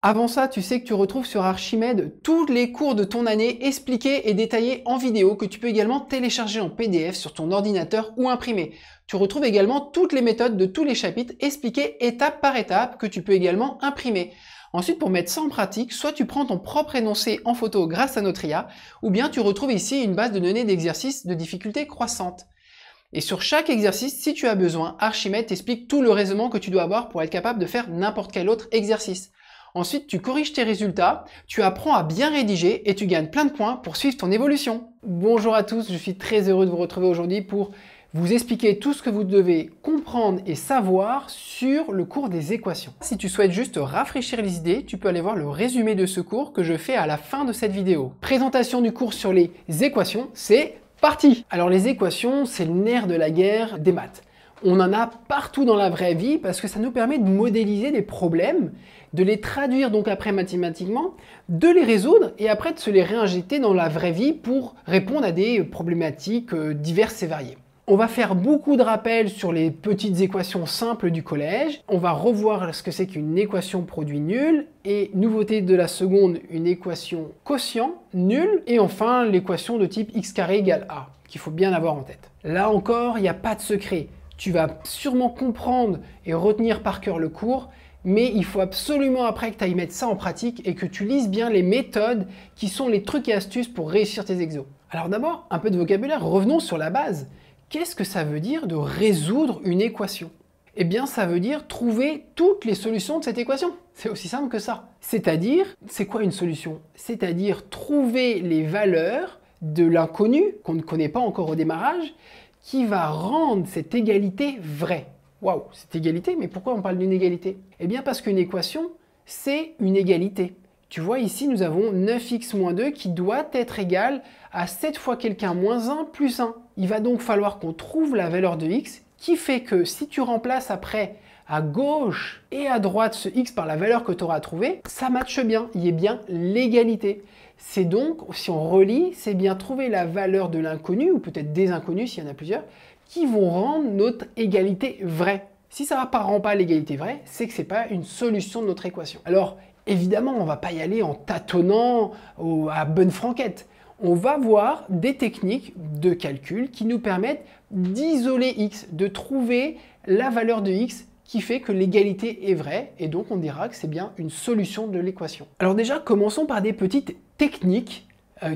Avant ça, tu sais que tu retrouves sur Archimède tous les cours de ton année expliqués et détaillés en vidéo que tu peux également télécharger en PDF sur ton ordinateur ou imprimer. Tu retrouves également toutes les méthodes de tous les chapitres expliquées étape par étape que tu peux également imprimer. Ensuite, pour mettre ça en pratique, soit tu prends ton propre énoncé en photo grâce à notre IA, ou bien tu retrouves ici une base de données d'exercices de difficulté croissante. Et sur chaque exercice, si tu as besoin, Archimède t'explique tout le raisonnement que tu dois avoir pour être capable de faire n'importe quel autre exercice. Ensuite, tu corriges tes résultats, tu apprends à bien rédiger et tu gagnes plein de points pour suivre ton évolution. Bonjour à tous, je suis très heureux de vous retrouver aujourd'hui pour vous expliquer tout ce que vous devez comprendre et savoir sur le cours des équations. Si tu souhaites juste rafraîchir les idées, tu peux aller voir le résumé de ce cours que je fais à la fin de cette vidéo. Présentation du cours sur les équations, c'est parti! Alors les équations, c'est le nerf de la guerre des maths. On en a partout dans la vraie vie parce que ça nous permet de modéliser des problèmes, de les traduire donc après mathématiquement, de les résoudre et après de se les réinjecter dans la vraie vie pour répondre à des problématiques diverses et variées. On va faire beaucoup de rappels sur les petites équations simples du collège. On va revoir ce que c'est qu'une équation produit nul. Et nouveauté de la seconde, une équation quotient nul. Et enfin, l'équation de type x carré égale a, qu'il faut bien avoir en tête. Là encore, il n'y a pas de secret. Tu vas sûrement comprendre et retenir par cœur le cours, mais il faut absolument après que tu ailles mettre ça en pratique et que tu lises bien les méthodes qui sont les trucs et astuces pour réussir tes exos. Alors d'abord, un peu de vocabulaire, revenons sur la base. Qu'est-ce que ça veut dire de résoudre une équation? Eh bien, ça veut dire trouver toutes les solutions de cette équation. C'est aussi simple que ça. C'est-à-dire, c'est quoi une solution? C'est-à-dire trouver les valeurs de l'inconnu qu'on ne connaît pas encore au démarrage, qui va rendre cette égalité vraie. Waouh, cette égalité, mais pourquoi on parle d'une égalité? Eh bien parce qu'une équation, c'est une égalité. Tu vois ici, nous avons 9x moins 2 qui doit être égal à 7 fois quelqu'un moins 1 plus 1. Il va donc falloir qu'on trouve la valeur de x qui fait que si tu remplaces après à gauche et à droite ce x par la valeur que tu auras trouvée, ça matche bien, il y a bien l'égalité. C'est donc, si on relie, c'est bien trouver la valeur de l'inconnu, ou peut-être des inconnus s'il y en a plusieurs, qui vont rendre notre égalité vraie. Si ça ne rend pas l'égalité vraie, c'est que ce n'est pas une solution de notre équation. Alors, évidemment, on ne va pas y aller en tâtonnant à bonne franquette. On va voir des techniques de calcul qui nous permettent d'isoler x, de trouver la valeur de x qui fait que l'égalité est vraie, et donc on dira que c'est bien une solution de l'équation. Alors déjà, commençons par des petites techniques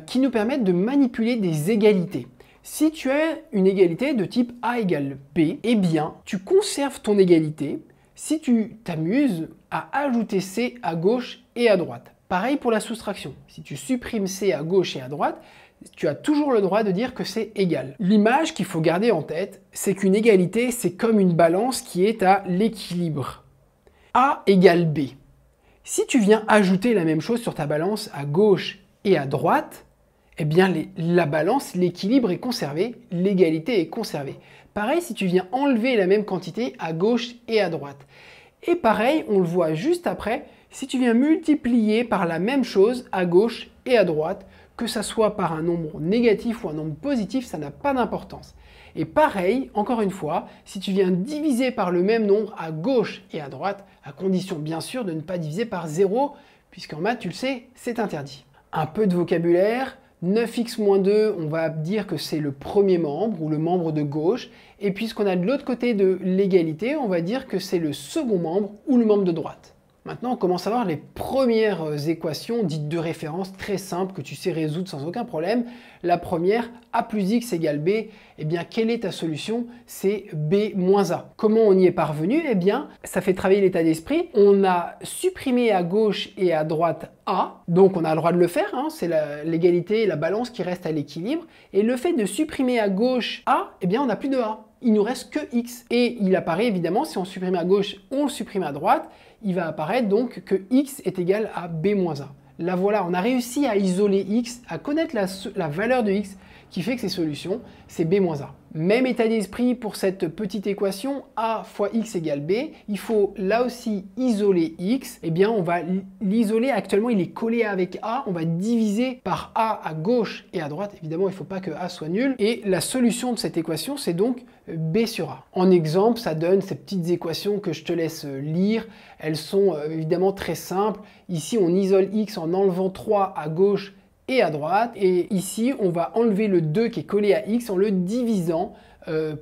qui nous permettent de manipuler des égalités. Si tu as une égalité de type a égale b, eh bien, tu conserves ton égalité si tu t'amuses à ajouter c à gauche et à droite. Pareil pour la soustraction. Si tu supprimes c à gauche et à droite, tu as toujours le droit de dire que c'est égal. L'image qu'il faut garder en tête, c'est qu'une égalité, c'est comme une balance qui est à l'équilibre. A égale B. Si tu viens ajouter la même chose sur ta balance à gauche et à droite, eh bien la balance, l'équilibre est conservé, l'égalité est conservée. Pareil si tu viens enlever la même quantité à gauche et à droite. Et pareil, on le voit juste après, si tu viens multiplier par la même chose à gauche et à droite, que ça soit par un nombre négatif ou un nombre positif, ça n'a pas d'importance. Et pareil, encore une fois, si tu viens diviser par le même nombre à gauche et à droite, à condition bien sûr de ne pas diviser par 0, puisqu'en maths, tu le sais, c'est interdit. Un peu de vocabulaire, 9x moins 2, on va dire que c'est le premier membre ou le membre de gauche, et puisqu'on a de l'autre côté de l'égalité, on va dire que c'est le second membre ou le membre de droite. Maintenant, on commence à voir les premières équations dites de référence très simples que tu sais résoudre sans aucun problème. La première, a plus x égale b, eh bien, quelle est ta solution? C'est b moins a. Comment on y est parvenu? Eh bien, ça fait travailler l'état d'esprit. On a supprimé à gauche et à droite a, donc on a le droit de le faire, hein, c'est l'égalité, la balance qui reste à l'équilibre. Et le fait de supprimer à gauche a, eh bien, on n'a plus de a. Il nous reste que x. Et il apparaît évidemment, si on supprime à gauche, on le supprime à droite, il va apparaître donc que x est égal à b moins a. Là voilà, on a réussi à isoler x, à connaître la valeur de x qui fait que ces solutions, c'est b-a. Même état d'esprit pour cette petite équation, a fois x égale b. Il faut là aussi isoler x. Eh bien, on va l'isoler. Actuellement, il est collé avec a. On va diviser par a à gauche et à droite. Évidemment, il ne faut pas que a soit nul. Et la solution de cette équation, c'est donc b sur a. En exemple, ça donne ces petites équations que je te laisse lire. Elles sont évidemment très simples. Ici, on isole x en enlevant 3 à gauche et à droite. Et ici, on va enlever le 2 qui est collé à x en le divisant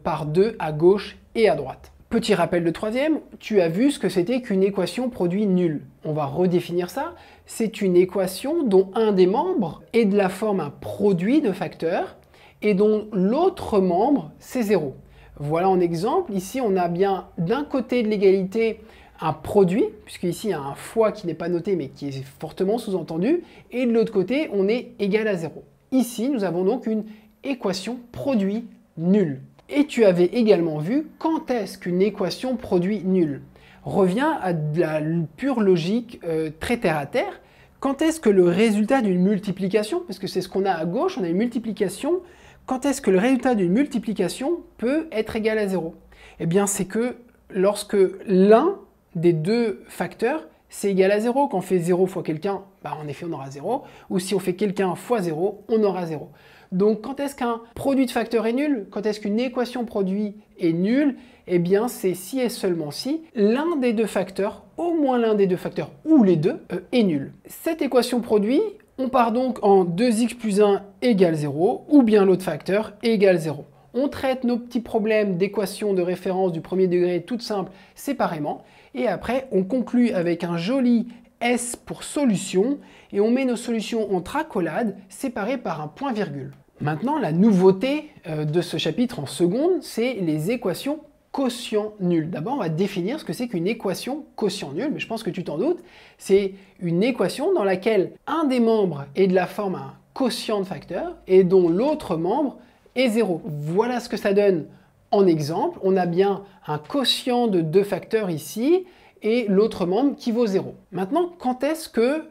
par 2 à gauche et à droite. Petit rappel de troisième, tu as vu ce que c'était qu'une équation produit nul. On va redéfinir ça. C'est une équation dont un des membres est de la forme un produit de facteurs et dont l'autre membre, c'est 0. Voilà en exemple. Ici, on a bien d'un côté de l'égalité un produit, puisqu'ici il y a un fois qui n'est pas noté mais qui est fortement sous-entendu, et de l'autre côté on est égal à 0. Ici nous avons donc une équation produit nul. Et tu avais également vu quand est-ce qu'une équation produit nul. Revient à de la pure logique très terre à terre. Quand est-ce que le résultat d'une multiplication, parce que c'est ce qu'on a à gauche, on a une multiplication, quand est-ce que le résultat d'une multiplication peut être égal à 0? Eh bien c'est que lorsque l'un des deux facteurs, c'est égal à 0. Quand on fait 0 fois quelqu'un, en effet, on aura 0. Ou si on fait quelqu'un fois 0, on aura 0. Donc, quand est-ce qu'un produit de facteurs est nul? Quand est-ce qu'une équation produit est nulle? Eh bien, c'est si et seulement si l'un des deux facteurs, au moins l'un des deux facteurs, ou les deux, est nul. Cette équation produit, on part donc en 2x plus 1 égale 0, ou bien l'autre facteur égale 0. On traite nos petits problèmes d'équations de référence du premier degré toutes simples séparément. Et après, on conclut avec un joli S pour solution et on met nos solutions entre accolades séparées par un point-virgule. Maintenant, la nouveauté de ce chapitre en seconde, c'est les équations quotient nul. D'abord, on va définir ce que c'est qu'une équation quotient nul, mais je pense que tu t'en doutes. C'est une équation dans laquelle un des membres est de la forme un quotient de facteur et dont l'autre membre est 0. Voilà ce que ça donne. En exemple, on a bien un quotient de deux facteurs ici et l'autre membre qui vaut 0. Maintenant, quand est-ce que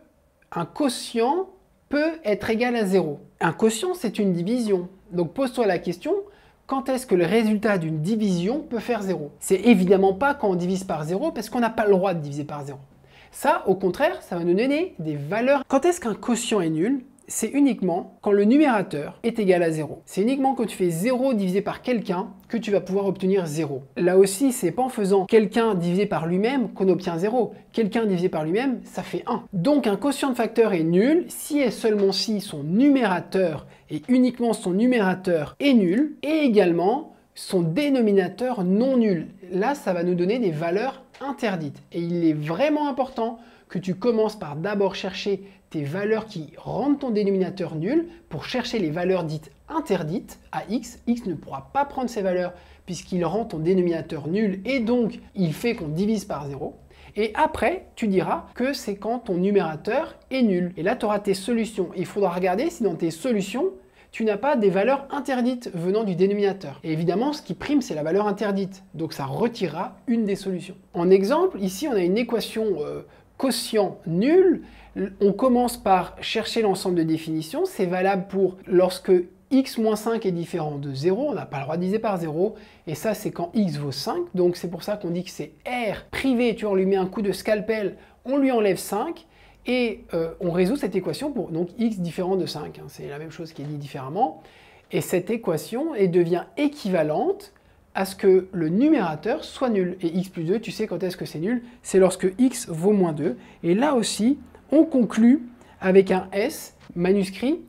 un quotient peut être égal à 0? Un quotient, c'est une division. Donc pose-toi la question, quand est-ce que le résultat d'une division peut faire 0? C'est évidemment pas quand on divise par 0 parce qu'on n'a pas le droit de diviser par 0. Ça, au contraire, ça va nous donner des valeurs. Quand est-ce qu'un quotient est nul? C'est uniquement quand le numérateur est égal à 0. C'est uniquement quand tu fais 0 divisé par quelqu'un que tu vas pouvoir obtenir 0. Là aussi, c'est pas en faisant quelqu'un divisé par lui-même qu'on obtient 0. Quelqu'un divisé par lui-même, ça fait 1. Donc un quotient de facteur est nul si et seulement si son numérateur et uniquement son numérateur est nul et également son dénominateur non nul. Là, ça va nous donner des valeurs interdites. Et il est vraiment important que tu commences par d'abord chercher tes valeurs qui rendent ton dénominateur nul pour chercher les valeurs dites interdites à x. X ne pourra pas prendre ces valeurs puisqu'il rend ton dénominateur nul et donc il fait qu'on divise par 0. Et après, tu diras que c'est quand ton numérateur est nul. Et là, tu auras tes solutions. Il faudra regarder si dans tes solutions, tu n'as pas des valeurs interdites venant du dénominateur. Et évidemment, ce qui prime, c'est la valeur interdite. Donc ça retirera une des solutions. En exemple, ici, on a une équation quotient nul. On commence par chercher l'ensemble de définitions. C'est valable pour lorsque x moins 5 est différent de 0. On n'a pas le droit de diviser par 0. Et ça, c'est quand x vaut 5. Donc c'est pour ça qu'on dit que c'est R privé. Tu vois, on lui met un coup de scalpel, on lui enlève 5. Et on résout cette équation pour donc x différent de 5. C'est la même chose qui est dit différemment. Et cette équation devient équivalente à ce que le numérateur soit nul. Et x plus 2, tu sais quand est-ce que c'est nul? C'est lorsque x vaut moins 2. Et là aussi, on conclut avec un S manuscrit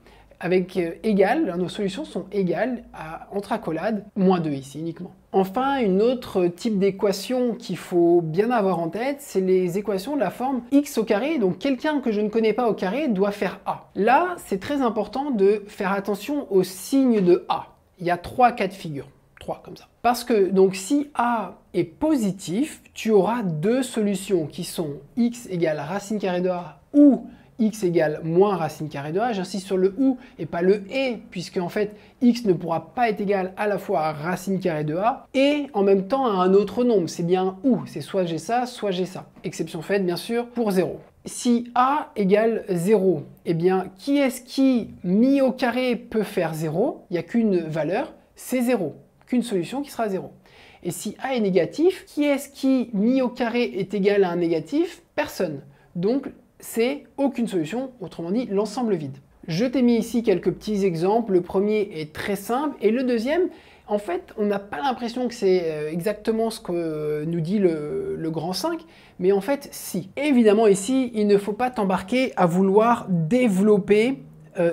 avec égal, nos solutions sont égales entre accolades, moins 2 ici uniquement. Enfin, une autre type d'équation qu'il faut bien avoir en tête, c'est les équations de la forme x au carré. Donc quelqu'un que je ne connais pas au carré doit faire a. Là, c'est très important de faire attention au signe de a. Il y a 3 cas de figure. 3 comme ça. Parce que donc si a est positif, tu auras deux solutions qui sont x égale racine carrée de a ou x égale moins racine carrée de a. J'insiste sur le ou et pas le et, puisque en fait x ne pourra pas être égal à la fois à racine carrée de a et en même temps à un autre nombre. C'est bien ou, c'est soit j'ai ça, soit j'ai ça. Exception faite bien sûr pour 0. Si a égale 0, eh bien qui est-ce qui mis au carré peut faire 0? Il n'y a qu'une valeur, c'est 0, qu'une solution qui sera 0. Et si a est négatif, qui est-ce qui mis au carré est égal à un négatif? Personne. Donc c'est aucune solution, autrement dit l'ensemble vide. Je t'ai mis ici quelques petits exemples. Le premier est très simple et le deuxième, en fait, on n'a pas l'impression que c'est exactement ce que nous dit le grand 5, mais en fait, si. Évidemment, ici, il ne faut pas t'embarquer à vouloir développer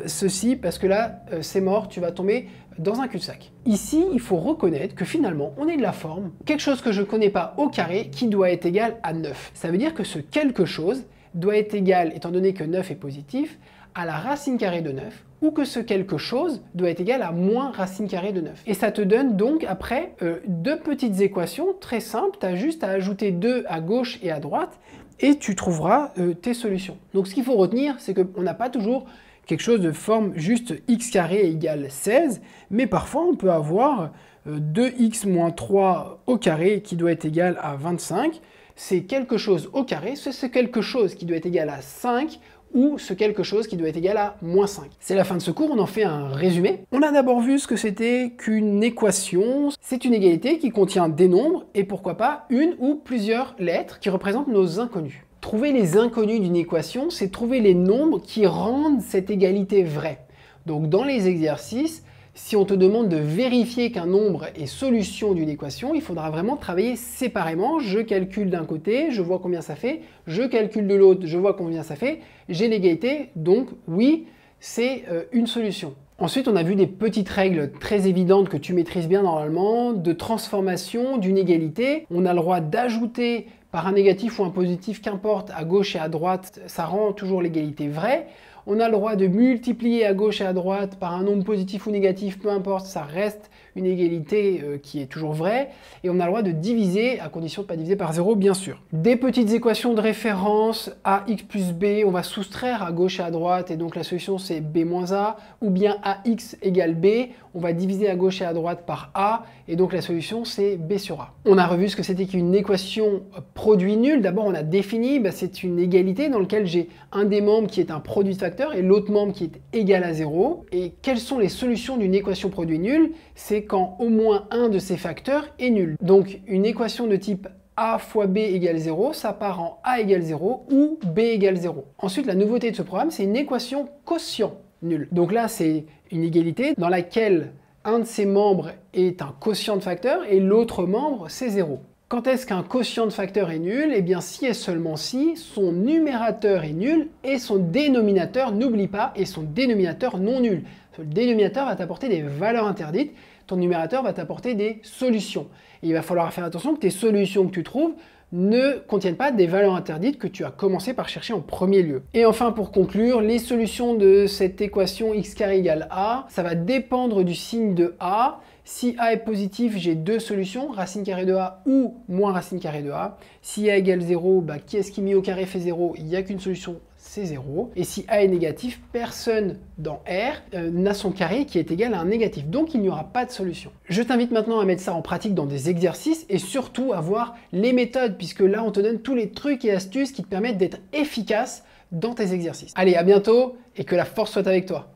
ceci, parce que là, c'est mort, tu vas tomber dans un cul-de-sac. Ici, il faut reconnaître que finalement, on est de la forme, quelque chose que je ne connais pas au carré, qui doit être égal à 9. Ça veut dire que ce quelque chose doit être égal, étant donné que 9 est positif, à la racine carrée de 9, ou que ce quelque chose doit être égal à moins racine carrée de 9. Et ça te donne donc après deux petites équations très simples. Tu as juste à ajouter 2 à gauche et à droite, et tu trouveras tes solutions. Donc ce qu'il faut retenir, c'est qu'on n'a pas toujours quelque chose de forme juste x carré égale 16, mais parfois on peut avoir 2x moins 3 au carré qui doit être égal à 25. C'est quelque chose au carré, c'est ce quelque chose qui doit être égal à 5, ou ce quelque chose qui doit être égal à moins 5. C'est la fin de ce cours, on en fait un résumé. On a d'abord vu ce que c'était qu'une équation. C'est une égalité qui contient des nombres et pourquoi pas une ou plusieurs lettres qui représentent nos inconnus. Trouver les inconnus d'une équation, c'est trouver les nombres qui rendent cette égalité vraie. Donc dans les exercices, si on te demande de vérifier qu'un nombre est solution d'une équation, il faudra vraiment travailler séparément. Je calcule d'un côté, je vois combien ça fait, je calcule de l'autre, je vois combien ça fait, j'ai l'égalité, donc oui, c'est une solution. Ensuite, on a vu des petites règles très évidentes que tu maîtrises bien normalement, de transformation d'une égalité. On a le droit d'ajouter par un négatif ou un positif, qu'importe, à gauche et à droite, ça rend toujours l'égalité vraie. On a le droit de multiplier à gauche et à droite par un nombre positif ou négatif, peu importe, ça reste une égalité qui est toujours vraie. Et on a le droit de diviser, à condition de ne pas diviser par 0, bien sûr. Des petites équations de référence, ax plus b, on va soustraire à gauche et à droite, et donc la solution c'est b moins a, ou bien ax égale b, on va diviser à gauche et à droite par a, et donc la solution c'est b sur a. On a revu ce que c'était qu'une équation produit nul. D'abord on a défini, c'est une égalité dans laquelle j'ai un des membres qui est un produit de facteurs et l'autre membre qui est égal à 0. Et quelles sont les solutions d'une équation produit nul? C'est quand au moins un de ces facteurs est nul. Donc une équation de type a fois b égale 0, ça part en a égale 0 ou b égale 0. Ensuite, la nouveauté de ce programme, c'est une équation quotient nul. Donc là, c'est une égalité dans laquelle un de ses membres est un quotient de facteur et l'autre membre, c'est 0. Quand est-ce qu'un quotient de facteur est nul? Eh bien, si et seulement si son numérateur est nul et son dénominateur, n'oublie pas, et son dénominateur non nul. Le dénominateur va t'apporter des valeurs interdites, ton numérateur va t'apporter des solutions. Et il va falloir faire attention que tes solutions que tu trouves ne contiennent pas des valeurs interdites que tu as commencé par chercher en premier lieu. Et enfin, pour conclure, les solutions de cette équation x carré égale a, ça va dépendre du signe de a. Si a est positif, j'ai deux solutions, racine carrée de a ou moins racine carrée de a. Si a égale 0, qui est-ce qui mis au carré fait 0? Il n'y a qu'une solution, c'est 0. Et si a est négatif, personne dans R n'a son carré qui est égal à un négatif. Donc il n'y aura pas de solution. Je t'invite maintenant à mettre ça en pratique dans des exercices et surtout à voir les méthodes, puisque là on te donne tous les trucs et astuces qui te permettent d'être efficace dans tes exercices. Allez, à bientôt et que la force soit avec toi.